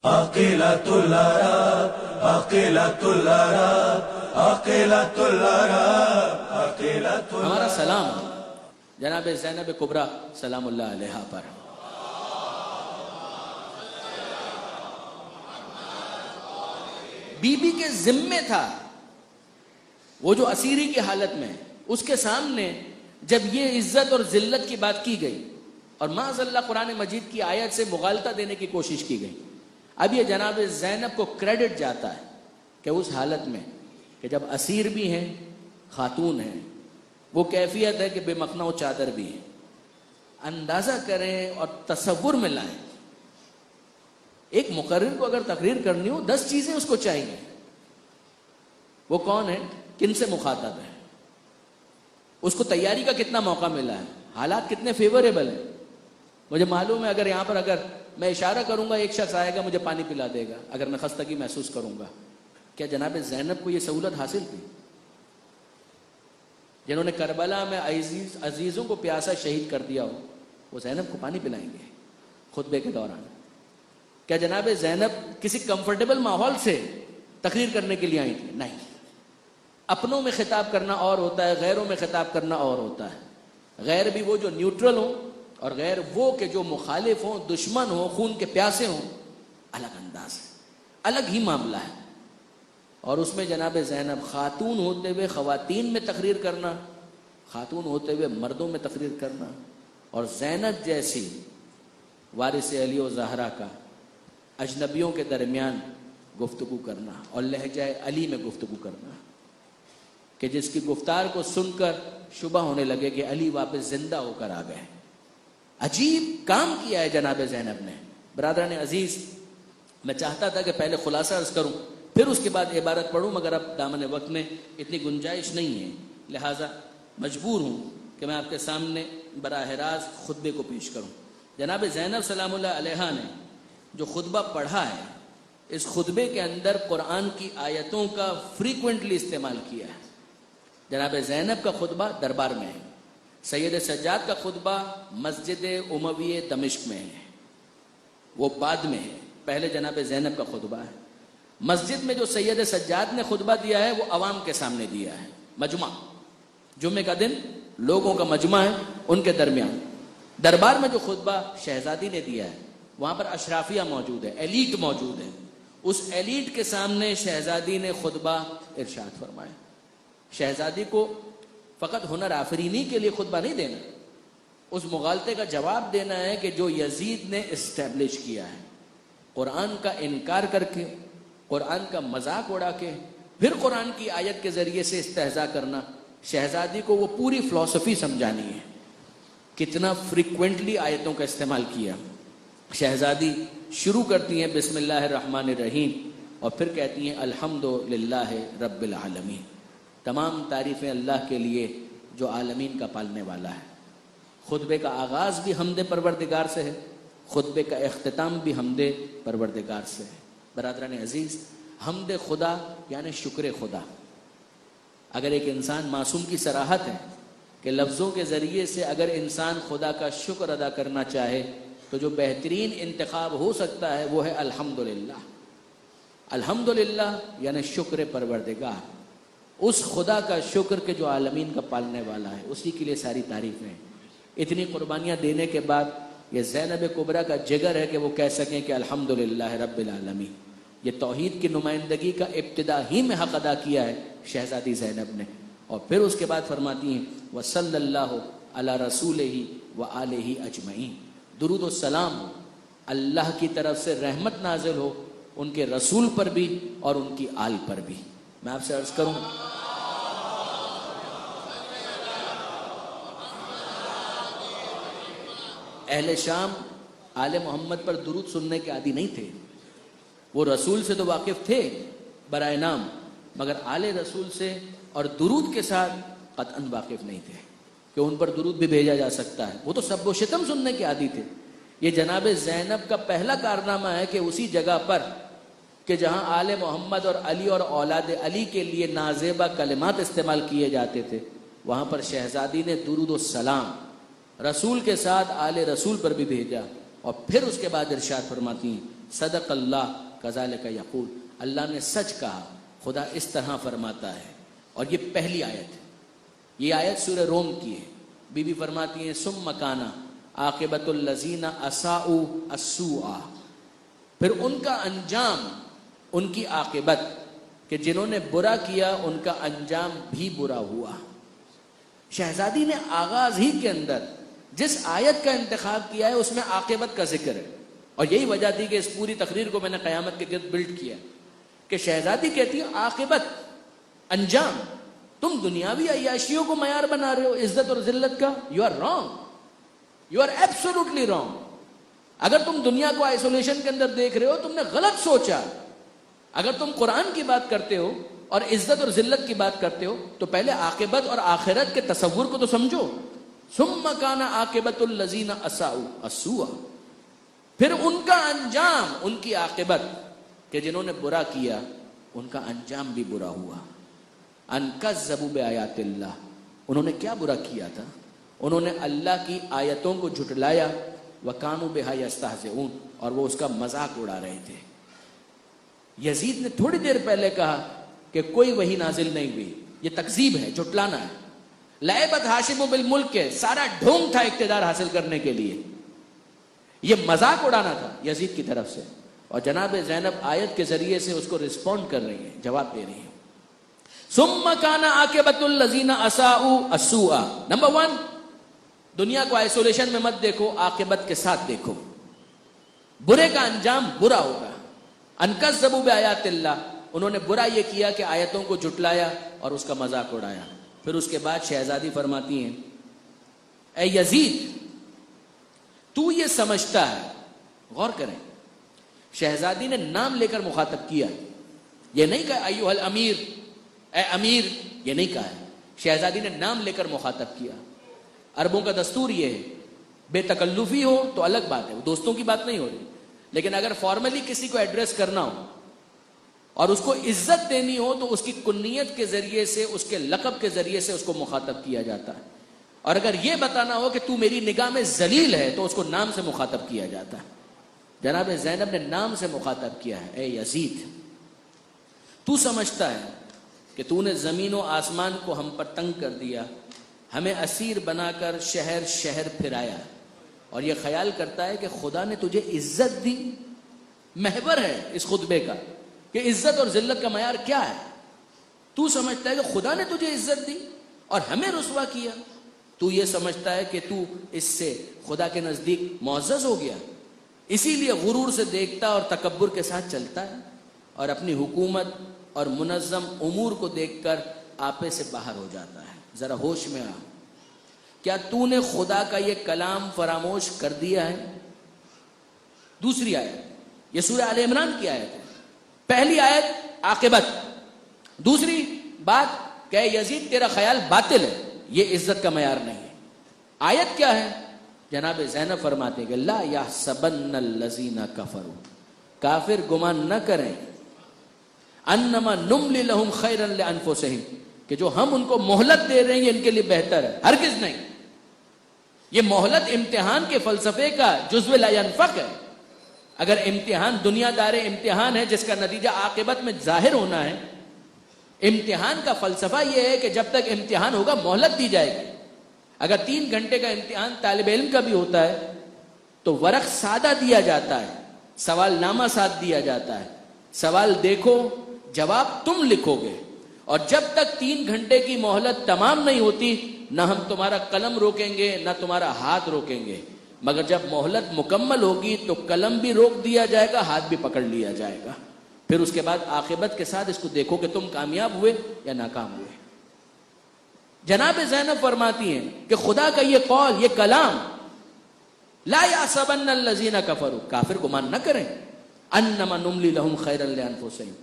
عقیلۃ العرب عقیلۃ العرب عقیلۃ العرب عقیلۃ العرب. ہمارا سلام جناب زینب کبریٰ سلام اللہ علیہا پر. بی بی کے ذمے تھا وہ جو اسیری کی حالت میں، اس کے سامنے جب یہ عزت اور ذلت کی بات کی گئی اور معاذ اللہ قرآن مجید کی آیت سے مغالطہ دینے کی کوشش کی گئی، اب یہ جناب زینب کو کریڈٹ جاتا ہے کہ اس حالت میں کہ جب اسیر بھی ہیں، خاتون ہیں، وہ کیفیت ہے کہ بے مخنہ و چادر بھی ہے. اندازہ کریں اور تصور میں لائیں، ایک مقرر کو اگر تقریر کرنی ہو 10 چیزیں اس کو چاہیے. وہ کون ہے، کن سے مخاطب ہے، اس کو تیاری کا کتنا موقع ملا ہے، حالات کتنے فیوریبل ہیں. مجھے معلوم ہے اگر یہاں پر اگر میں اشارہ کروں گا ایک شخص آئے گا مجھے پانی پلا دے گا اگر میں خستگی محسوس کروں گا. کیا جناب زینب کو یہ سہولت حاصل تھی؟ جنہوں نے کربلا میں عزیزوں کو پیاسا شہید کر دیا ہو وہ زینب کو پانی پلائیں گے خطبے کے دوران؟ کیا جناب زینب کسی کمفرٹیبل ماحول سے تقریر کرنے کے لیے آئی تھی؟ نہیں. اپنوں میں خطاب کرنا اور ہوتا ہے، غیروں میں خطاب کرنا اور ہوتا ہے. غیر بھی وہ جو نیوٹرل ہوں اور غیر وہ کہ جو مخالف ہوں، دشمن ہوں، خون کے پیاسے ہوں. الگ انداز ہے، الگ ہی معاملہ ہے. اور اس میں جناب زینب خاتون ہوتے ہوئے خواتین میں تقریر کرنا، خاتون ہوتے ہوئے مردوں میں تقریر کرنا، اور زینب جیسی وارث علی و زہرا کا اجنبیوں کے درمیان گفتگو کرنا اور لہجہ علی میں گفتگو کرنا کہ جس کی گفتار کو سن کر شبہ ہونے لگے کہ علی واپس زندہ ہو کر آ گئے. عجیب کام کیا ہے جناب زینب نے. برادران عزیز، میں چاہتا تھا کہ پہلے خلاصہ عرض کروں پھر اس کے بعد عبارت پڑھوں، مگر اب دامن وقت میں اتنی گنجائش نہیں ہے، لہٰذا مجبور ہوں کہ میں آپ کے سامنے براہ راست خطبے کو پیش کروں. جناب زینب سلام اللہ علیہا نے جو خطبہ پڑھا ہے، اس خطبے کے اندر قرآن کی آیتوں کا فریکوینٹلی استعمال کیا ہے. جناب زینب کا خطبہ دربار میں ہے، سید سجاد کا خطبہ مسجد اموی دمشق میں ہے، وہ بعد میں ہے، پہلے جناب زینب کا خطبہ ہے. مسجد میں جو سید سجاد نے خطبہ دیا ہے وہ عوام کے سامنے دیا ہے، مجمع، جمعے کا دن لوگوں کا مجمع ہے ان کے درمیان. دربار میں جو خطبہ شہزادی نے دیا ہے وہاں پر اشرافیہ موجود ہے، ایلیٹ موجود ہے. اس ایلیٹ کے سامنے شہزادی نے خطبہ ارشاد فرمایا. شہزادی کو فقط ہنر آفرینی کے لیے خطبہ نہیں دینا، اس مغالطے کا جواب دینا ہے کہ جو یزید نے اسٹیبلش کیا ہے، قرآن کا انکار کر کے، قرآن کا مذاق اڑا کے، پھر قرآن کی آیت کے ذریعے سے استہزاء کرنا. شہزادی کو وہ پوری فلسفی سمجھانی ہے. کتنا فریکوینٹلی آیتوں کا استعمال کیا. شہزادی شروع کرتی ہیں بسم اللہ الرحمن الرحیم اور پھر کہتی ہیں الحمدللہ رب العالمین. تمام تعریفیں اللہ کے لیے جو عالمین کا پالنے والا ہے. خطبے کا آغاز بھی حمد پروردگار سے ہے، خطبے کا اختتام بھی حمد پروردگار سے ہے. برادران عزیز، حمد خدا یعنی شکر خدا. اگر ایک انسان معصوم کی صراحت ہے کہ لفظوں کے ذریعے سے اگر انسان خدا کا شکر ادا کرنا چاہے تو جو بہترین انتخاب ہو سکتا ہے وہ ہے الحمدللہ. الحمدللہ یعنی شکر پروردگار، اس خدا کا شکر کہ جو عالمین کا پالنے والا ہے، اسی کے لیے ساری تعریفیں. اتنی قربانیاں دینے کے بعد یہ زینب کبریٰ کا جگر ہے کہ وہ کہہ سکیں کہ الحمدللہ رب العالمین. یہ توحید کی نمائندگی کا ابتدا ہی میں حق ادا کیا ہے شہزادی زینب نے. اور پھر اس کے بعد فرماتی ہیں وصلی اللہ علی رسولہ وآلہ اجمعین. درود و سلام ہو، اللہ کی طرف سے رحمت نازل ہو ان کے رسول پر بھی اور ان کی آل پر بھی. میں آپ سے عرض کروں، اہل شام آل محمد پر درود سننے کے عادی نہیں تھے. وہ رسول سے تو واقف تھے برائے نام، مگر آل رسول سے اور درود کے ساتھ قطعاً واقف نہیں تھے کہ ان پر درود بھی بھیجا جا سکتا ہے. وہ تو سب و شتم سننے کے عادی تھے. یہ جناب زینب کا پہلا کارنامہ ہے کہ اسی جگہ پر کہ جہاں آل محمد اور علی اور اولاد علی کے لیے نازیبہ کلمات استعمال کیے جاتے تھے، وہاں پر شہزادی نے درود و سلام رسول کے ساتھ آل رسول پر بھی بھیجا. اور پھر اس کے بعد ارشاد فرماتی ہیں صدق اللہ کذالک یقول، اللہ نے سچ کہا، خدا اس طرح فرماتا ہے۔ اور یہ پہلی آیت ہے، یہ آیت سورہ روم کی ہے۔ بی بی فرماتی ہیں ثم کان عاقبۃ الذین اساءوا السوء، پھر ان کا انجام، ان کی عاقبت کہ جنہوں نے برا کیا ان کا انجام بھی برا ہوا۔ شہزادی نے آغاز ہی کے اندر جس آیت کا انتخاب کیا ہے اس میں عاقبت کا ذکر ہے، اور یہی وجہ تھی کہ اس پوری تقریر کو میں نے قیامت کے گرد بلڈ کیا کہ شہزادی کہتی ہے عاقبت، انجام، تم دنیاوی عیاشیوں کو معیار بنا رہے ہو عزت اور ذلت کا، you are wrong, you are absolutely wrong. اگر تم دنیا کو آئسولیشن کے اندر دیکھ رہے ہو تم نے غلط سوچا۔ اگر تم قرآن کی بات کرتے ہو اور عزت اور ذلت کی بات کرتے ہو تو پہلے عاقبت اور آخرت کے تصور کو تو سمجھو۔ ثم کان عاقبۃ الذین اساءوا السوء، پھر ان کا انجام، ان کی عاقبت کہ جنہوں نے برا کیا ان کا انجام بھی برا ہوا۔ ان کذبوا بآیات اللہ، انہوں نے کیا برا کیا تھا؟ انہوں نے اللہ کی آیتوں کو جھٹلایا، وکانوا بہا یستہزئون، اور وہ اس کا مذاق اڑا رہے تھے۔ یزید نے تھوڑی دیر پہلے کہا کہ کوئی وحی نازل نہیں ہوئی، یہ تکذیب ہے، جھٹلانا ہے۔ لعبت ہاشم بالملک کے، سارا ڈھونگ تھا اقتدار حاصل کرنے کے لیے، یہ مذاق اڑانا تھا یزید کی طرف سے۔ اور جناب زینب آیت کے ذریعے سے اس کو رسپونڈ کر رہی ہیں، جواب دے رہی ہیں۔ ثم کان عاقبۃ الذین اساءوا السوء، نمبر 1، دنیا کو آئسولیشن میں مت دیکھو، عاقبت کے ساتھ دیکھو، برے کا انجام برا ہوگا۔ ان کذبوا بآیات اللہ، انہوں نے برا یہ کیا کہ آیتوں کو جھٹلایا اور اس کا مذاق اڑایا۔ پھر اس کے بعد شہزادی فرماتی ہیں اے یزید تو یہ سمجھتا ہے، غور کریں، شہزادی نے نام لے کر مخاطب کیا، یہ نہیں کہا ایھا الامیر، اے امیر، یہ نہیں کہا ہے، شہزادی نے نام لے کر مخاطب کیا۔ عربوں کا دستور یہ ہے، بے تکلفی ہو تو الگ بات ہے، وہ دوستوں کی بات نہیں ہو رہی، لیکن اگر فارملی کسی کو ایڈریس کرنا ہو اور اس کو عزت دینی ہو تو اس کی کنیت کے ذریعے سے، اس کے لقب کے ذریعے سے اس کو مخاطب کیا جاتا ہے، اور اگر یہ بتانا ہو کہ تو میری نگاہ میں ذلیل ہے تو اس کو نام سے مخاطب کیا جاتا ہے۔ جناب زینب نے نام سے مخاطب کیا ہے، اے یزید تو سمجھتا ہے کہ تو نے زمین و آسمان کو ہم پر تنگ کر دیا، ہمیں اسیر بنا کر شہر شہر پھرایا، اور یہ خیال کرتا ہے کہ خدا نے تجھے عزت دی۔ محور ہے اس خطبے کا کہ عزت اور ذلت کا معیار کیا ہے۔ تو سمجھتا ہے کہ خدا نے تجھے عزت دی اور ہمیں رسوا کیا، تو یہ سمجھتا ہے کہ تو اس سے خدا کے نزدیک معزز ہو گیا، اسی لیے غرور سے دیکھتا اور تکبر کے ساتھ چلتا ہے، اور اپنی حکومت اور منظم امور کو دیکھ کر آپے سے باہر ہو جاتا ہے۔ ذرا ہوش میں آ، کیا تو نے خدا کا یہ کلام فراموش کر دیا ہے؟ دوسری آیت، یہ سورہ آل عمران کی آیت ہے، پہلی آیت عاقبت، دوسری بات کہ یزید تیرا خیال باطل ہے، یہ عزت کا معیار نہیں ہے۔ آیت کیا ہے؟ جناب زینب فرماتے کہ لا یحسبن الذین کفروا، کافر گمان نہ کریں، انما نملی لہم خیرا لانفسہم، کہ جو ہم ان کو مہلت دے رہے ہیں یہ ان کے لیے بہتر ہے، ہرگز نہیں۔ یہ مہلت امتحان کے فلسفے کا جزو لا ينفق ہے۔ اگر امتحان دنیا دار امتحان ہے جس کا نتیجہ عاقبت میں ظاہر ہونا ہے، امتحان کا فلسفہ یہ ہے کہ جب تک امتحان ہوگا مہلت دی جائے گی۔ اگر 3 گھنٹے کا امتحان طالب علم کا بھی ہوتا ہے تو ورق سادہ دیا جاتا ہے، سوال نامہ ساتھ دیا جاتا ہے، سوال دیکھو جواب تم لکھو گے، اور جب تک 3 گھنٹے کی مہلت تمام نہیں ہوتی نہ ہم تمہارا قلم روکیں گے نہ تمہارا ہاتھ روکیں گے، مگر جب مہلت مکمل ہوگی تو قلم بھی روک دیا جائے گا، ہاتھ بھی پکڑ لیا جائے گا۔ پھر اس کے بعد عاقبت کے ساتھ اس کو دیکھو کہ تم کامیاب ہوئے یا ناکام ہوئے۔ جناب زینب فرماتی ہیں کہ خدا کا یہ قول، یہ کلام، لا یحسبن الذین کفروا، کافر گمان نہ کریں، انما نملی لہم خیرا لانفسہم،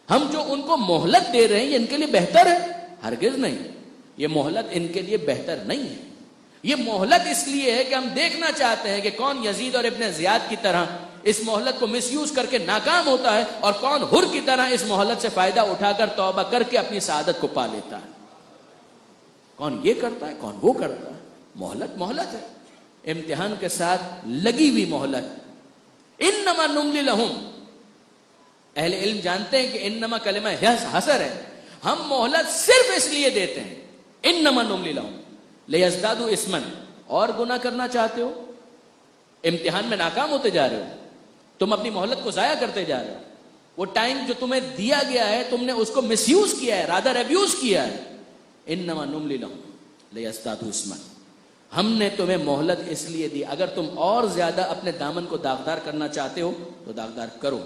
ہم جو ان کو مہلت دے رہے ہیں یہ ان کے لیے بہتر ہے، ہرگز نہیں، یہ مہلت ان کے لیے بہتر نہیں ہے۔ یہ مہلت اس لیے ہے کہ ہم دیکھنا چاہتے ہیں کہ کون یزید اور ابن زیاد کی طرح اس مہلت کو مس یوز کر کے ناکام ہوتا ہے، اور کون حر کی طرح اس مہلت سے فائدہ اٹھا کر توبہ کر کے اپنی سعادت کو پا لیتا ہے۔ کون یہ کرتا ہے، کون وہ کرتا ہے۔ مہلت مہلت ہے، امتحان کے ساتھ لگی ہوئی مہلت۔ انما نملی لہم. اہل علم جانتے ہیں کہ انما کلمہ حسر ہے. ہم مہلت صرف اس لیے دیتے ہیں, انما نملی لہم لیزدادوا اسما. اور گناہ کرنا چاہتے ہو, امتحان میں ناکام ہوتے جا رہے ہو, تم اپنی مہلت کو ضائع کرتے جا رہے ہو. وہ ٹائم جو تمہیں دیا گیا ہے تم نے اس کو مس یوز کیا ہے, رادر ابیوز کیا ہے. انما نملی لہم لیزدادوا اسما. ہم نے تمہیں مہلت اس لیے دی, اگر تم اور زیادہ اپنے دامن کو داغدار کرنا چاہتے ہو تو داغدار کرو,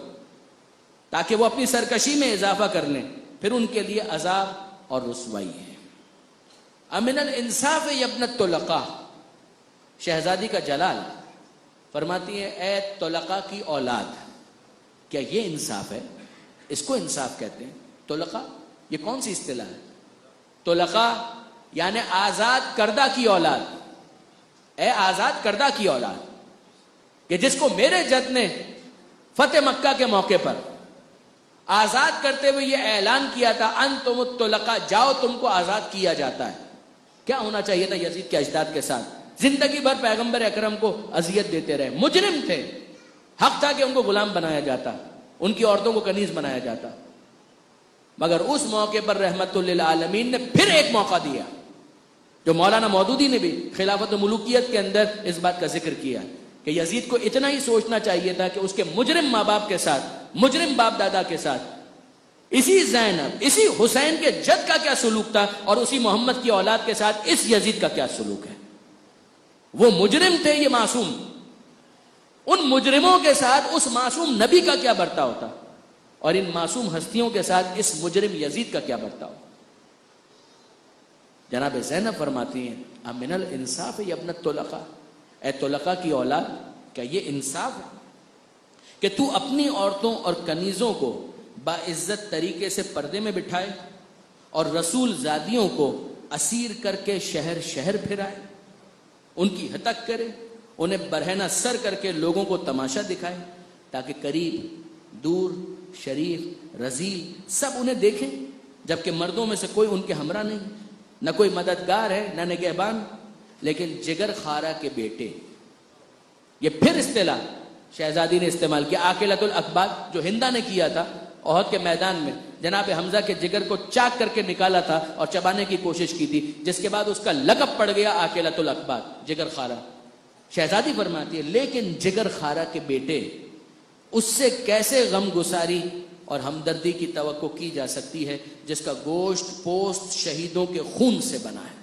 تاکہ وہ اپنی سرکشی میں اضافہ کر لیں, پھر ان کے لیے عذاب اور رسوائی ہے. امن الانصاف یبنت طلقاء. شہزادی کا جلال فرماتی ہے اے طلقاء کی اولاد, کیا یہ انصاف ہے؟ اس کو انصاف کہتے ہیں. طلقاء یہ کون سی اصطلاح ہے؟ طلقاء یعنی آزاد کردہ کی اولاد. اے آزاد کردہ کی اولاد, کہ جس کو میرے جد نے فتح مکہ کے موقع پر آزاد کرتے ہوئے یہ اعلان کیا تھا انتم الطلقاء, جاؤ تم کو آزاد کیا جاتا ہے. کیا ہونا چاہیے تھا یزید کے اجداد کے ساتھ؟ زندگی بھر پیغمبر اکرم کو اذیت دیتے رہے, مجرم تھے, حق تھا کہ ان کو غلام بنایا جاتا, ان کی عورتوں کو کنیز بنایا جاتا. مگر اس موقع پر رحمت للعالمین نے پھر ایک موقع دیا, جو مولانا مودودی نے بھی خلافت و ملوکیت کے اندر اس بات کا ذکر کیا کہ یزید کو اتنا ہی سوچنا چاہیے تھا کہ اس کے مجرم ماں باپ کے ساتھ, مجرم باپ دادا کے ساتھ, اسی زینب, اسی حسین کے جد کا کیا سلوک تھا, اور اسی محمد کی اولاد کے ساتھ اس یزید کا کیا سلوک ہے. وہ مجرم تھے, یہ معصوم, ان مجرموں کے ساتھ اس معصوم نبی کا کیا برتاؤ ہوتا, اور ان معصوم ہستیوں کے ساتھ اس مجرم یزید کا کیا برتاؤ. جناب زینب فرماتی ہیں امن الانصاف یا ابنت طلقاء, اے طلقاء کی اولاد, کیا یہ انصاف ہے کہ تو اپنی عورتوں اور کنیزوں کو باعزت طریقے سے پردے میں بٹھائے اور رسول زادیوں کو اسیر کر کے شہر شہر پھرائے, ان کی ہتک کرے, انہیں برہنہ سر کر کے لوگوں کو تماشا دکھائے, تاکہ قریب دور شریف رذیل سب انہیں دیکھیں, جبکہ مردوں میں سے کوئی ان کے ہمراہ نہیں, نہ کوئی مددگار ہے نہ نگہبان, لیکن جگر خارہ کے بیٹے. یہ پھر اصطلاح شہزادی نے استعمال کیا, عاقلۃ الاقباط, جو ہندا نے کیا تھا احد کے میدان میں, جناب حمزہ کے جگر کو چاک کر کے نکالا تھا اور چبانے کی کوشش کی تھی, جس کے بعد اس کا لقب پڑ گیا عاقلۃ الاقباط, جگر خارہ. شہزادی فرماتی ہے لیکن جگر خارہ کے بیٹے, اس سے کیسے غم گساری اور ہمدردی کی توقع کی جا سکتی ہے جس کا گوشت پوست شہیدوں کے خون سے بنا ہے,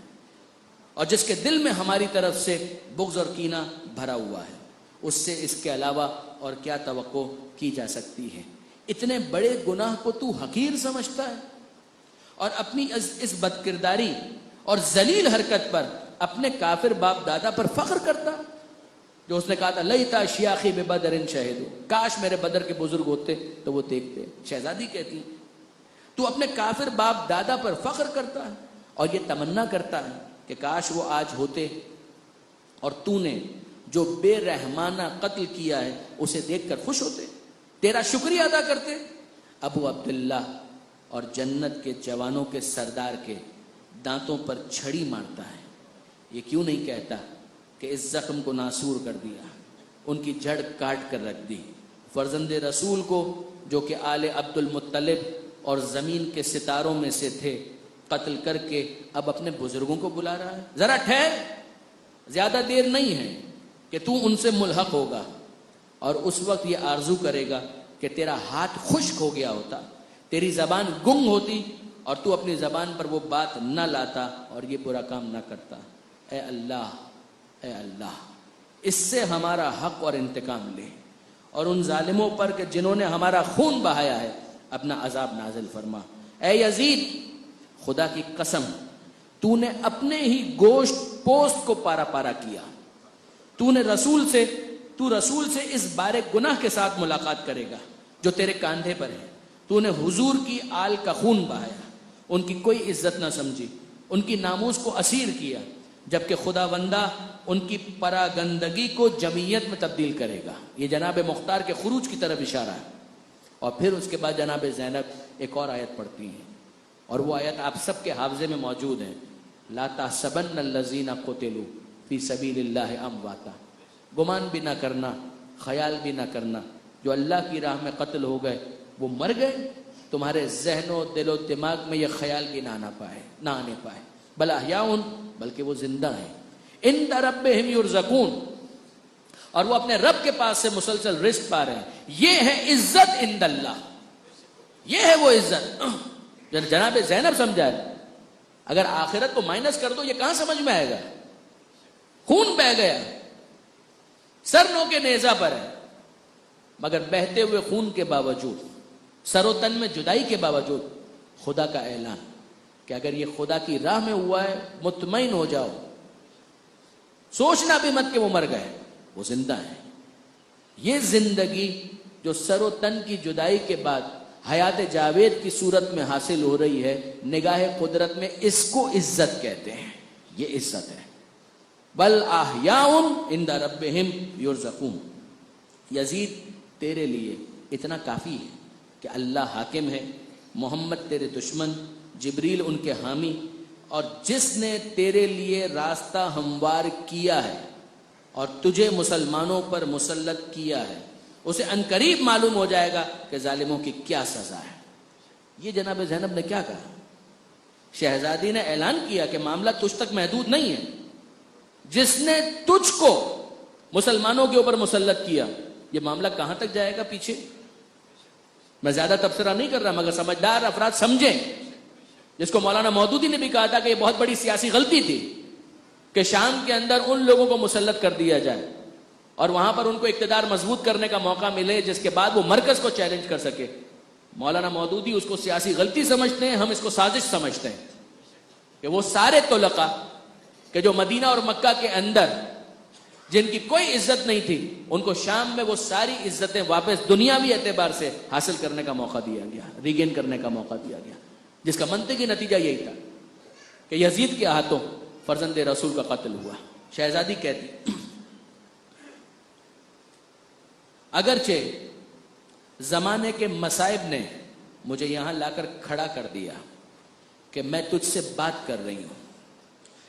اور جس کے دل میں ہماری طرف سے بغض اور کینہ بھرا ہوا ہے. اس سے اس کے علاوہ اور کیا توقع کی جا سکتی ہے. اتنے بڑے گناہ کو تو حقیر سمجھتا ہے, اور اپنی اس بدکرداری اور ذلیل حرکت پر اپنے کافر باپ دادا پر فخر کرتا, جو اس نے کہا تھا لیتا شیاخی ببدر شہیدو, کاش میرے بدر کے بزرگ ہوتے تو وہ دیکھتے. شہزادی کہتی تو اپنے کافر باپ دادا پر فخر کرتا ہے اور یہ تمنا کرتا ہے کہ کاش وہ آج ہوتے اور تو نے جو بے رحمانہ قتل کیا ہے اسے دیکھ کر خوش ہوتے, تیرا شکریہ ادا کرتے. ابو عبداللہ اور جنت کے جوانوں کے سردار کے دانتوں پر چھڑی مارتا ہے, یہ کیوں نہیں کہتا کہ اس زخم کو ناسور کر دیا, ان کی جڑ کاٹ کر رکھ دی. فرزند رسول کو جو کہ آل عبد المطلب اور زمین کے ستاروں میں سے تھے قتل کر کے اب اپنے بزرگوں کو بلا رہا ہے. ذرا ٹھہر, زیادہ دیر نہیں ہے کہ تو ان سے ملحق ہوگا, اور اس وقت یہ آرزو کرے گا کہ تیرا ہاتھ خشک ہو گیا ہوتا, تیری زبان گنگ ہوتی اور تو اپنی زبان پر وہ بات نہ لاتا اور یہ برا کام نہ کرتا. اے اللہ, اے اللہ, اس سے ہمارا حق اور انتقام لے, اور ان ظالموں پر کہ جنہوں نے ہمارا خون بہایا ہے اپنا عذاب نازل فرما. اے یزید, خدا کی قسم تو نے اپنے ہی گوشت پوست کو پارا پارا کیا. تو رسول سے اس بارے گناہ کے ساتھ ملاقات کرے گا جو تیرے کاندھے پر ہے. تو نے حضور کی آل کا خون بہایا, ان کی کوئی عزت نہ سمجھی, ان کی ناموس کو اسیر کیا, جبکہ خدا بندہ ان کی پراگندگی کو جمعیت میں تبدیل کرے گا. یہ جناب مختار کے خروج کی طرف اشارہ ہے. اور پھر اس کے بعد جناب زینب ایک اور آیت پڑھتی ہیں, اور وہ آیت آپ سب کے حافظے میں موجود ہے. لا تحسبن الذین قتلوا فی سبیل اللہ امواتا, گمان بھی نہ کرنا خیال بھی نہ کرنا جو اللہ کی راہ میں قتل ہو گئے وہ مر گئے، تمہارے ذہن و دل و دماغ میں یہ خیال بھی نہ آنے پائے بل احیاء، بلکہ وہ زندہ ہیں، عند ربہم یرزقون، اور وہ اپنے رب کے پاس سے مسلسل رزق پا رہے ہیں۔ یہ ہے عزت عند اللہ، یہ ہے وہ عزت جو جناب زینب سمجھا ہے۔ اگر آخرت کو مائنس کر دو یہ کہاں سمجھ میں آئے گا؟ خون بہہ گیا، سر نو کے نیزہ پر ہے، مگر بہتے ہوئے خون کے باوجود، سر و تن میں جدائی کے باوجود خدا کا اعلان کہ اگر یہ خدا کی راہ میں ہوا ہے مطمئن ہو جاؤ، سوچنا بھی مت کہ وہ مر گئے، وہ زندہ ہیں۔ یہ زندگی جو سر و تن کی جدائی کے بعد حیات جاوید کی صورت میں حاصل ہو رہی ہے، نگاہ قدرت میں اس کو عزت کہتے ہیں، یہ عزت ہے۔ بل احیاء عند ربہم یرزقون۔ یزید تیرے لیے اتنا کافی ہے کہ اللہ حاکم ہے، محمد تیرے دشمن، جبریل ان کے حامی، اور جس نے تیرے لیے راستہ ہموار کیا ہے اور تجھے مسلمانوں پر مسلط کیا ہے، اسے عنقریب معلوم ہو جائے گا کہ ظالموں کی کیا سزا ہے۔ یہ جناب زینب نے کیا کہا؟ شہزادی نے اعلان کیا کہ معاملہ تجھ تک محدود نہیں ہے، جس نے تجھ کو مسلمانوں کے اوپر مسلط کیا، یہ معاملہ کہاں تک جائے گا پیچھے؟ میں زیادہ تبصرہ نہیں کر رہا، مگر سمجھدار افراد سمجھیں، جس کو مولانا مودودی نے بھی کہا تھا کہ یہ بہت بڑی سیاسی غلطی تھی کہ شام کے اندر ان لوگوں کو مسلط کر دیا جائے اور وہاں پر ان کو اقتدار مضبوط کرنے کا موقع ملے جس کے بعد وہ مرکز کو چیلنج کر سکے۔ مولانا مودودی اس کو سیاسی غلطی سمجھتے ہیں، ہم اس کو سازش سمجھتے ہیں کہ وہ سارے طلقاء کہ جو مدینہ اور مکہ کے اندر جن کی کوئی عزت نہیں تھی، ان کو شام میں وہ ساری عزتیں واپس دنیاوی اعتبار سے حاصل کرنے کا موقع دیا گیا، ریگین کرنے کا موقع دیا گیا، جس کا منطقی نتیجہ یہی تھا کہ یزید کے ہاتھوں فرزند رسول کا قتل ہوا۔ شہزادی کہتی اگرچہ زمانے کے مصائب نے مجھے یہاں لا کر کھڑا کر دیا کہ میں تجھ سے بات کر رہی ہوں،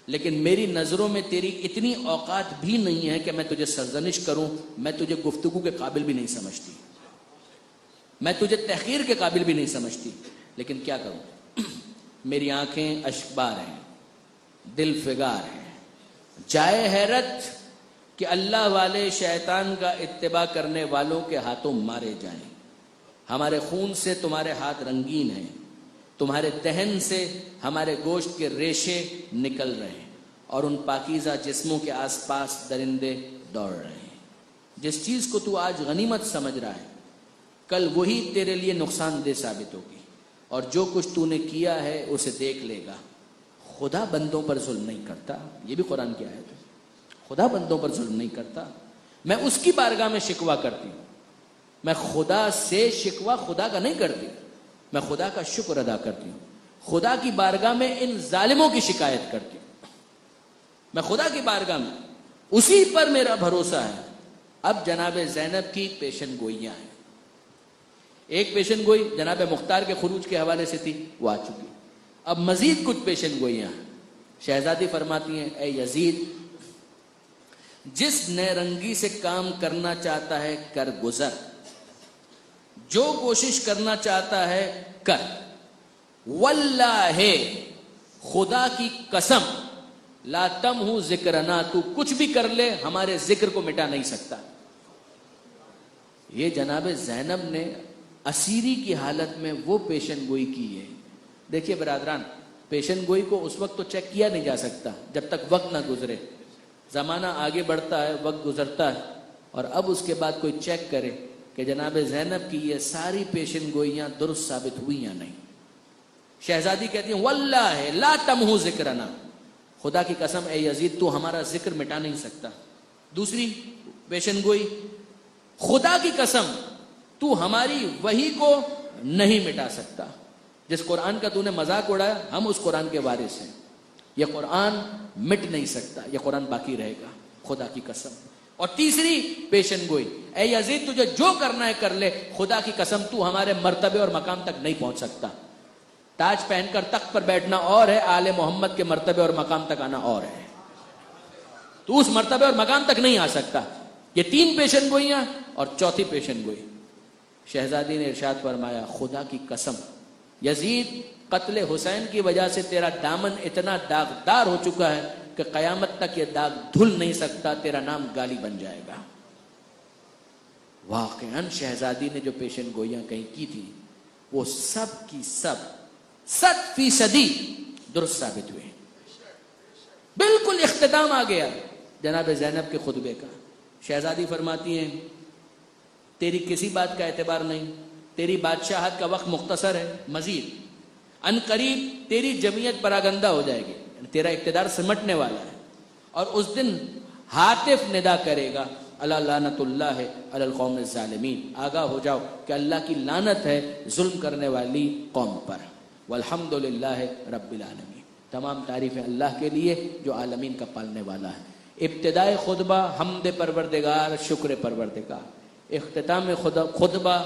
لیکن میری نظروں میں تیری اتنی اوقات بھی نہیں ہے کہ میں تجھے سرزنش کروں، میں تجھے گفتگو کے قابل بھی نہیں سمجھتی، میں تجھے تحقیر کے قابل بھی نہیں سمجھتی، لیکن کیا کروں؟ میری آنکھیں اشکبار ہیں، دل فگار ہے، جائے حیرت کہ اللہ والے شیطان کا اتباع کرنے والوں کے ہاتھوں مارے جائیں۔ ہمارے خون سے تمہارے ہاتھ رنگین ہیں، تمہارے دہن سے ہمارے گوشت کے ریشے نکل رہے ہیں، اور ان پاکیزہ جسموں کے آس پاس درندے دوڑ رہے ہیں۔ جس چیز کو تو آج غنیمت سمجھ رہا ہے، کل وہی تیرے لیے نقصان دہ ثابت ہوگی، اور جو کچھ تو نے کیا ہے اسے دیکھ لے گا۔ خدا بندوں پر ظلم نہیں کرتا، یہ بھی قرآن کی آیت ہے، خدا بندوں پر ظلم نہیں کرتا۔ میں اس کی بارگاہ میں شکوہ کرتی ہوں، میں خدا سے شکوہ خدا کا نہیں کرتی، میں خدا کا شکر ادا کرتی ہوں، خدا کی بارگاہ میں ان ظالموں کی شکایت کرتی ہوں، میں خدا کی بارگاہ میں اسی پر میرا بھروسہ ہے۔ اب جناب زینب کی پیشن گوئیاں ہیں، ایک پیشن گوئی جناب مختار کے خروج کے حوالے سے تھی، وہ آ چکی، اب مزید کچھ پیشن گوئیاں ہیں۔ شہزادی فرماتی ہیں اے یزید، جس نیرنگی سے کام کرنا چاہتا ہے کر گزر، جو کوشش کرنا چاہتا ہے کر، واللہ خدا کی قسم لا تمحو ذکرنا، تو کچھ بھی کر لے ہمارے ذکر کو مٹا نہیں سکتا۔ یہ جناب زینب نے اسیری کی حالت میں وہ پیشن گوئی کی ہے۔ دیکھیے برادران، پیشن گوئی کو اس وقت تو چیک کیا نہیں جا سکتا جب تک وقت نہ گزرے، زمانہ آگے بڑھتا ہے، وقت گزرتا ہے، اور اب اس کے بعد کوئی چیک کرے کہ جناب زینب کی یہ ساری پیشن گوئیاں درست ثابت ہوئی یا نہیں۔ شہزادی کہتی ہیں واللہ لا تمحو ذکرنا، خدا کی قسم اے یزید تو ہمارا ذکر مٹا نہیں سکتا۔ دوسری پیشن گوئی، خدا کی قسم تو ہماری وحی کو نہیں مٹا سکتا، جس قرآن کا تو نے مذاق اڑایا ہم اس قرآن کے وارث ہیں، یہ قرآن مٹ نہیں سکتا، یہ قرآن باقی رہے گا، خدا کی قسم۔ اور تیسری پیشن گوئی، اے یزید تجھے جو کرنا ہے کر لے، خدا کی قسم تو ہمارے مرتبے اور مقام تک نہیں پہنچ سکتا۔ تاج پہن کر تخت پر بیٹھنا اور ہے، آل محمد کے مرتبے اور مقام تک آنا اور ہے، تو اس مرتبے اور مقام تک نہیں آ سکتا۔ یہ 3 پیشن گوئیاں اور چوتھی پیشن گوئی. شہزادی نے ارشاد فرمایا خدا کی قسم یزید قتل حسین کی وجہ سے تیرا دامن اتنا داغدار ہو چکا ہے کہ قیامت تک یہ داغ دھل نہیں سکتا, تیرا نام گالی بن جائے گا. واقعاً شہزادی نے جو پیشن گوئیاں کہیں کی تھی وہ سب کی سب 100% درست ثابت ہوئے. بالکل اختتام آ گیا جناب زینب کے خطبے کا. شہزادی فرماتی ہیں تیری کسی بات کا اعتبار نہیں, تیری بادشاہت کا وقت مختصر ہے, مزید ان قریب تیری جمعیت پراگندہ ہو جائے گی, تیرا اقتدار سمٹنے والا ہے, اور اس دن ہاتف ندا کرے گا اللہ لعنت اللہ علی القوم الظالمین, آگاہ ہو جاؤ کہ اللہ کی لعنت ہے ظلم کرنے والی قوم پر. والحمد للہ رب العالمین, تمام تعریفیں اللہ کے لیے جو عالمین کا پالنے والا ہے. ابتدائے خطبہ حمد پروردگار شکر پروردگار, اختتام خطبہ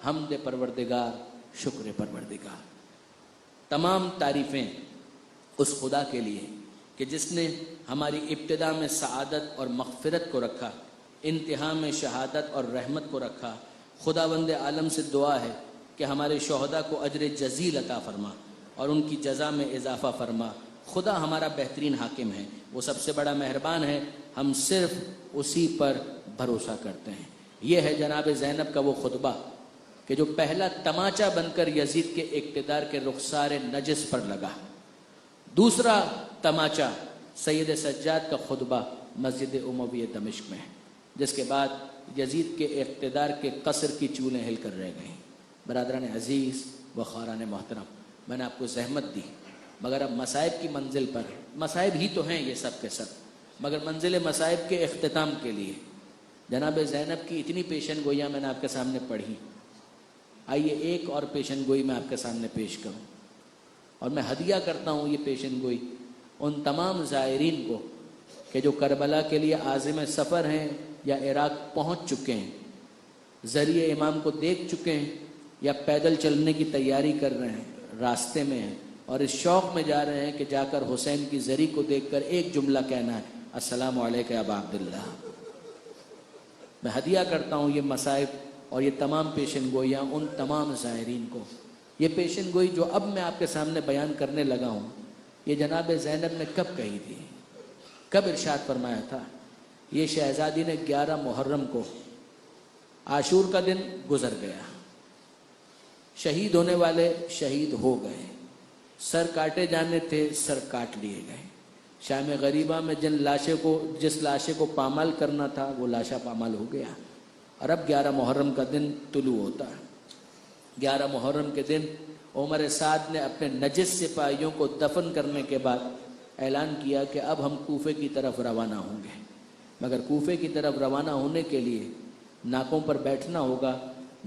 حمد پروردگار شکر پروردگار. تمام تعریفیں اس خدا کے لیے کہ جس نے ہماری ابتدا میں سعادت اور مغفرت کو رکھا, انتہا میں شہادت اور رحمت کو رکھا. خداوند عالم سے دعا ہے کہ ہمارے شہداء کو اجر جزیل عطا فرما اور ان کی جزا میں اضافہ فرما. خدا ہمارا بہترین حاکم ہے, وہ سب سے بڑا مہربان ہے, ہم صرف اسی پر بھروسہ کرتے ہیں. یہ ہے جناب زینب کا وہ خطبہ کہ جو پہلا تماچا بن کر یزید کے اقتدار کے رخسار نجس پر لگا. دوسرا تماچا سید سجاد کا خطبہ مسجد امویہ دمشق میں, جس کے بعد یزید کے اقتدار کے قصر کی چولیں ہل کر رہ گئیں. برادران عزیز و خاران محترم, میں نے آپ کو زحمت دی, مگر اب مصائب کی منزل پر, مصائب ہی تو ہیں یہ سب کے سب, مگر منزل مصائب کے اختتام کے لیے جناب زینب کی اتنی پیشن گوئیاں میں نے آپ کے سامنے پڑھی. آئیے ایک اور پیشن گوئی میں آپ کے سامنے پیش کروں, اور میں ہدیہ کرتا ہوں یہ پیشن گوئی ان تمام زائرین کو کہ جو کربلا کے لیے عازم سفر ہیں یا عراق پہنچ چکے ہیں, ذریعہ امام کو دیکھ چکے ہیں یا پیدل چلنے کی تیاری کر رہے ہیں, راستے میں ہیں اور اس شوق میں جا رہے ہیں کہ جا کر حسین کی زری کو دیکھ کر ایک جملہ کہنا ہے, السلام علیکم یا ابا عبداللہ. میں ہدیہ کرتا ہوں یہ مصائب اور یہ تمام پیشن گوئیاں ان تمام زائرین کو. یہ پیشن گوئی جو اب میں آپ کے سامنے بیان کرنے لگا ہوں, یہ جناب زینب نے کب کہی تھی, کب ارشاد فرمایا تھا؟ یہ شہزادی نے 11 محرم کو, عاشور کا دن گزر گیا, شہید ہونے والے شہید ہو گئے, سر کاٹے جانے تھے سر کاٹ لیے گئے. شام غریبہ میں جس لاشے کو پامال کرنا تھا وہ لاشا پامال ہو گیا, اور اب 11 محرم کا دن طلوع ہوتا ہے. 11 محرم کے دن عمر سعد نے اپنے نجس سپاہیوں کو دفن کرنے کے بعد اعلان کیا کہ اب ہم کوفے کی طرف روانہ ہوں گے, مگر کوفے کی طرف روانہ ہونے کے لیے ناکوں پر بیٹھنا ہوگا,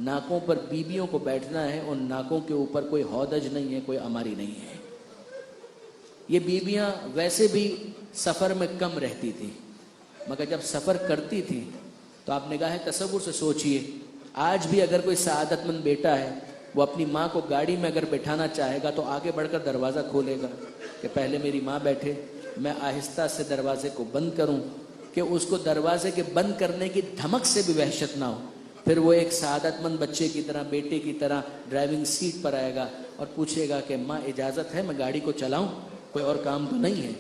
ناکوں پر بیبیوں کو بیٹھنا ہے, ان ناکوں کے اوپر کوئی ہودج نہیں ہے, کوئی اماری نہیں ہے. یہ بیبیاں ویسے بھی سفر میں کم رہتی تھی, مگر جب سفر کرتی تھی تو آپ نگاہ تصور سے سوچئے, آج بھی اگر کوئی سعادت مند بیٹا ہے وہ اپنی ماں کو گاڑی میں اگر بٹھانا چاہے گا تو آگے بڑھ کر دروازہ کھولے گا کہ پہلے میری ماں بیٹھے, میں آہستہ سے دروازے کو بند کروں کہ اس کو دروازے کے بند کرنے کی دھمک سے بھی وحشت نہ ہو. پھر وہ ایک سعادت مند بچے کی طرح, بیٹے کی طرح ڈرائیونگ سیٹ پر آئے گا اور پوچھے گا کہ ماں اجازت ہے میں گاڑی کو چلاؤں, کوئی اور کام تو نہیں ہے.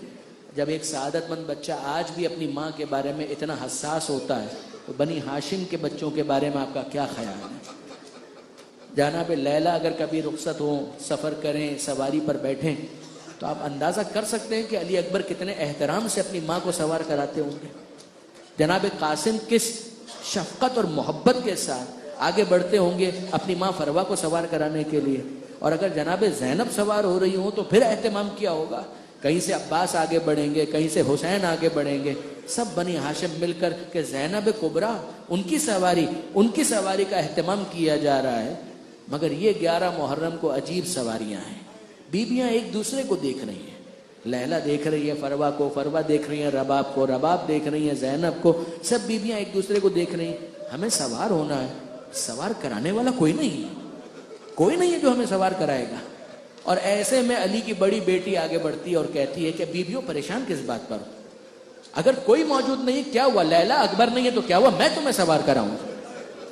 جب ایک سعادت مند بچہ آج بھی اپنی ماں کے بارے میں اتنا حساس ہوتا ہے تو بنی ہاشم کے بچوں کے بارے میں آپ کا کیا خیال ہے؟ جناب لیلا اگر کبھی رخصت ہوں, سفر کریں, سواری پر بیٹھیں, تو آپ اندازہ کر سکتے ہیں کہ علی اکبر کتنے احترام سے اپنی ماں کو سوار کراتے ہوں گے. جناب قاسم کس شفقت اور محبت کے ساتھ آگے بڑھتے ہوں گے اپنی ماں فروا کو سوار کرانے کے لیے. اور اگر جناب زینب سوار ہو رہی ہوں تو پھر اہتمام کیا ہوگا. کہیں سے عباس آگے بڑھیں گے, کہیں سے حسین آگے بڑھیں گے, سب بنی ہاشم مل کر کہ زینب کبریٰ ان کی سواری کا اہتمام کیا جا رہا ہے. مگر یہ 11 محرم کو عجیب سواریاں ہیں, بیویاں ایک دوسرے کو دیکھ رہی ہیں. لیلا دیکھ رہی ہے فروا کو, فروا دیکھ رہی ہیں رباب کو, رباب دیکھ رہی ہیں زینب کو, سب بیویاں ایک دوسرے کو دیکھ رہی ہیں. ہمیں سوار ہونا ہے, سوار کرانے والا کوئی نہیں ہے جو ہمیں سوار کرائے گا. اور ایسے میں علی کی بڑی بیٹی آگے بڑھتی ہے اور کہتی ہے کہ بیویوں پریشان کس بات پر, اگر کوئی موجود نہیں کیا ہوا؟ لیلا اکبر نہیں ہے تو کیا ہوا؟ میں تمہیں سوار کراؤں.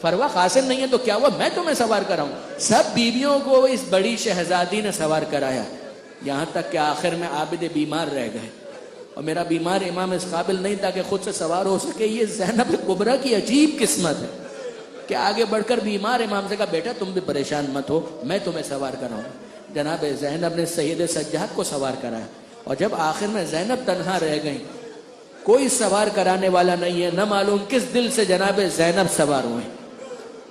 فروا قاسم نہیں ہے تو کیا ہوا؟ میں تمہیں سوار کراؤں. سب بیویوں کو اس بڑی شہزادی نے سوار کرایا، یہاں تک کہ آخر میں عابد بیمار رہ گئے، اور میرا بیمار امام اس قابل نہیں تھا کہ خود سے سوار ہو سکے. یہ زینب کبریٰ کی عجیب قسمت ہے کہ آگے بڑھ کر بیمار امام سے کہا بیٹا تم بھی پریشان مت ہو، میں تمہیں سوار کراؤں. جناب زینب نے سید سجاد کو سوار کرایا، اور جب آخر میں زینب تنہا رہ گئیں، کوئی سوار کرانے والا نہیں ہے، نہ معلوم کس دل سے جناب زینب سوار ہوئے.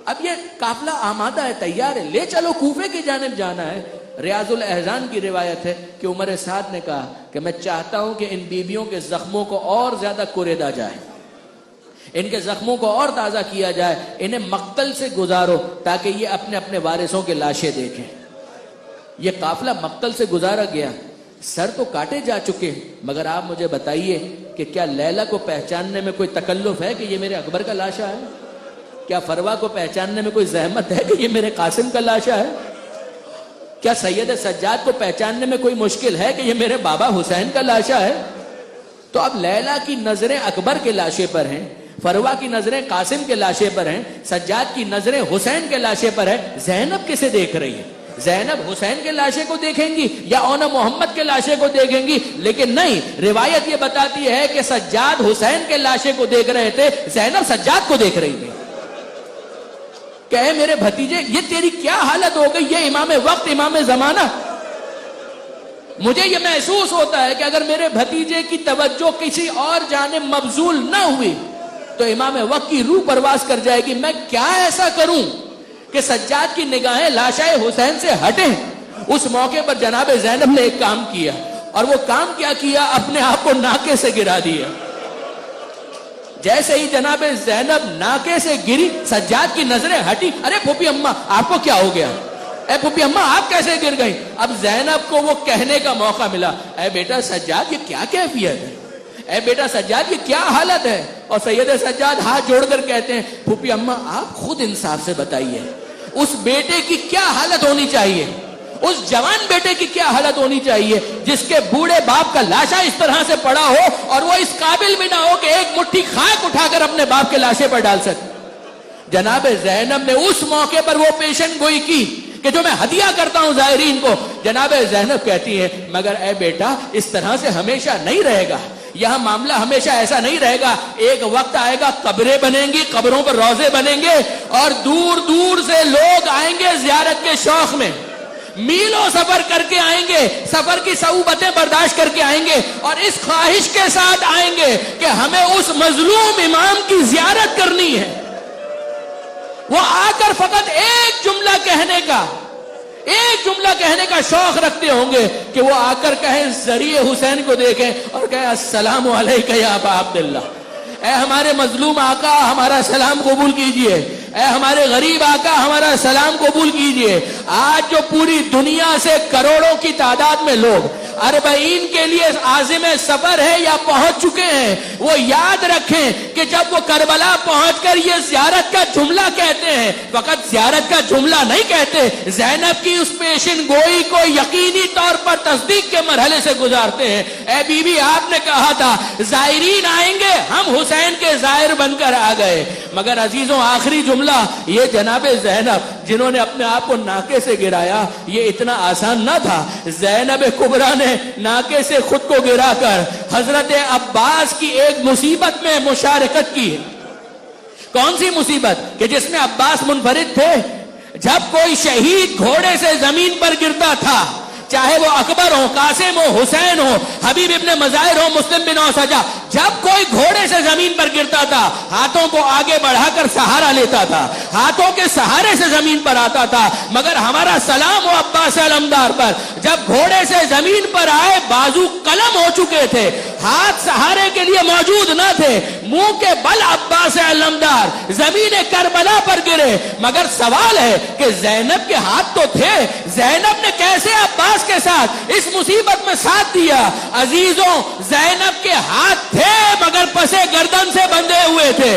اب یہ قافلہ آمادہ ہے، تیار ہے، لے چلو کوفے کی جانب جانا ہے. ریاض الاحزان کی روایت ہے کہ عمر سعد نے کہا کہ میں چاہتا ہوں کہ ان بیویوں کے زخموں کو اور زیادہ کوریدا جائے، ان کے زخموں کو اور تازہ کیا جائے، انہیں مقتل سے گزارو تاکہ یہ اپنے اپنے وارثوں کے لاشیں دیکھیں. یہ قافلہ مقتل سے گزارا گیا، سر تو کاٹے جا چکے، مگر آپ مجھے بتائیے کہ کیا لیلا کو پہچاننے میں کوئی تکلف ہے کہ یہ میرے اکبر کا لاشا ہے؟ کیا فروا کو پہچاننے میں کوئی زحمت ہے کہ یہ میرے قاسم کا لاشا ہے؟ کیا سید سجاد کو پہچاننے میں کوئی مشکل ہے کہ یہ میرے بابا حسین کا لاشا ہے؟ تو اب لیلا کی نظریں اکبر کے لاشے پر ہیں، فروا کی نظریں قاسم کے لاشے پر ہیں، سجاد کی نظریں حسین کے لاشے پر ہیں. زینب کسے دیکھ رہی ہے؟ زینب حسین کے لاشے کو دیکھیں گی یا اونا محمد کے لاشے کو دیکھیں گی؟ لیکن نہیں، روایت یہ بتاتی ہے کہ سجاد حسین کے لاشے کو دیکھ رہے تھے، زینب سجاد کو دیکھ رہی تھی. کہ اے میرے بھتیجے یہ تیری کیا حالت ہو گئی، یہ امام وقت امام زمانہ. مجھے یہ محسوس ہوتا ہے کہ اگر میرے بھتیجے کی توجہ کسی اور جانب مبذول نہ ہوئی تو امام وقت کی روح پرواز کر جائے گی. میں کیا ایسا کروں کہ سجاد کی نگاہیں لاشائے حسین سے ہٹیں؟ اس موقع پر جناب زینب نے ایک کام کیا، اور وہ کام کیا کیا؟ اپنے آپ کو ناکے سے گرا دیا. جیسے ہی جناب زینب ناکے سے گری، سجاد کی نظریں ہٹی. ارے پھوپھی اماں آپ کو کیا ہو گیا؟ اے پھوپھی اماں آپ کیسے گر گئیں؟ اب زینب کو وہ کہنے کا موقع ملا، اے بیٹا سجاد یہ کیا کیفیت ہے، اے بیٹا سجاد یہ کیا حالت ہے؟ اور سید سجاد ہاتھ جوڑ کر کہتے ہیں پھوپھی اماں آپ خود انصاف سے بتائیے اس بیٹے کی کیا حالت ہونی چاہیے، اس جوان بیٹے کی کیا حالت ہونی چاہیے جس کے بوڑھے باپ کا لاشا اس طرح سے پڑا ہو اور وہ اس قابل بھی نہ ہو کہ ایک مٹھی خاک اٹھا کر اپنے باپ کے لاشے پر ڈال سکے. جناب زینب نے اس موقع پر وہ پیشن گوئی کی کہ جو میں ہدیہ کرتا ہوں زائرین کو. جناب زینب کہتی ہے مگر اے بیٹا اس طرح سے ہمیشہ نہیں رہے گا، یہاں معاملہ ہمیشہ ایسا نہیں رہے گا. ایک وقت آئے گا قبریں بنیں گی، قبروں پر روزے بنیں گے، اور دور دور سے لوگ آئیں گے زیارت کے شوق میں، میلوں سفر کر کے آئیں گے، سفر کی صعوبتیں برداشت کر کے آئیں گے، اور اس خواہش کے ساتھ آئیں گے کہ ہمیں اس مظلوم امام کی زیارت کرنی ہے. وہ آ کر فقط ایک جملہ کہنے کا شوق رکھتے ہوں گے کہ وہ آ کر کہیں ذریعہ حسین کو دیکھیں اور کہیں السلام علیکہ یا ابا عبداللہ، اے ہمارے مظلوم آقا ہمارا سلام قبول کیجئے، اے ہمارے غریب آقا ہمارا سلام قبول کیجئے. آج جو پوری دنیا سے کروڑوں کی تعداد میں لوگ اربعین کے لیے عازم سفر ہے یا پہنچ چکے ہیں، وہ یاد رکھیں کہ جب وہ کربلا پہنچ کر یہ زیارت کا جملہ کہتے ہیں، فقط زیارت کا جملہ نہیں کہتے، زینب کی اس پیشن گوئی کو یقینی طور پر تصدیق کے مرحلے سے گزارتے ہیں. اے بی بی آپ نے کہا تھا زائرین آئیں گے، ہم حسین کے زائر بن کر آ گئے. مگر عزیزوں آخری جملہ یہ جناب زینب جنہوں نے اپنے آپ کو ناکے سے گرایا، یہ اتنا آسان نہ تھا. زینب کبریٰ نے ناکے سے خود کو گرا کر حضرت عباس کی ایک مصیبت میں مشارکت کی. کون سی مصیبت؟ کہ جس میں عباس منفرد تھے. جب کوئی شہید گھوڑے سے زمین پر گرتا تھا، چاہے وہ اکبر ہو، قاسم ہو، حسین ہو، حبیب ابن مظاہر ہو، مسلم بن اوسجہ، جب کوئی گھوڑے سے زمین پر گرتا تھا ہاتھوں کو آگے بڑھا کر سہارا لیتا تھا، ہاتھوں کے سہارے سے زمین پر آتا تھا. مگر ہمارا سلام ہو عباس علمدار پر، جب گھوڑے سے زمین پر آئے بازو قلم ہو چکے تھے، ہاتھ سہارے کے لیے موجود نہ تھے، منہ کے بل عباس علمدار زمین کربلا پر گرے. مگر سوال ہے کہ زینب کے ہاتھ تو تھے، زینب نے کیسے عباس کے ساتھ اس مصیبت میں ساتھ دیا؟ عزیزوں زینب کے ہاتھ تھے مگر پسے گردن سے بندھے ہوئے تھے.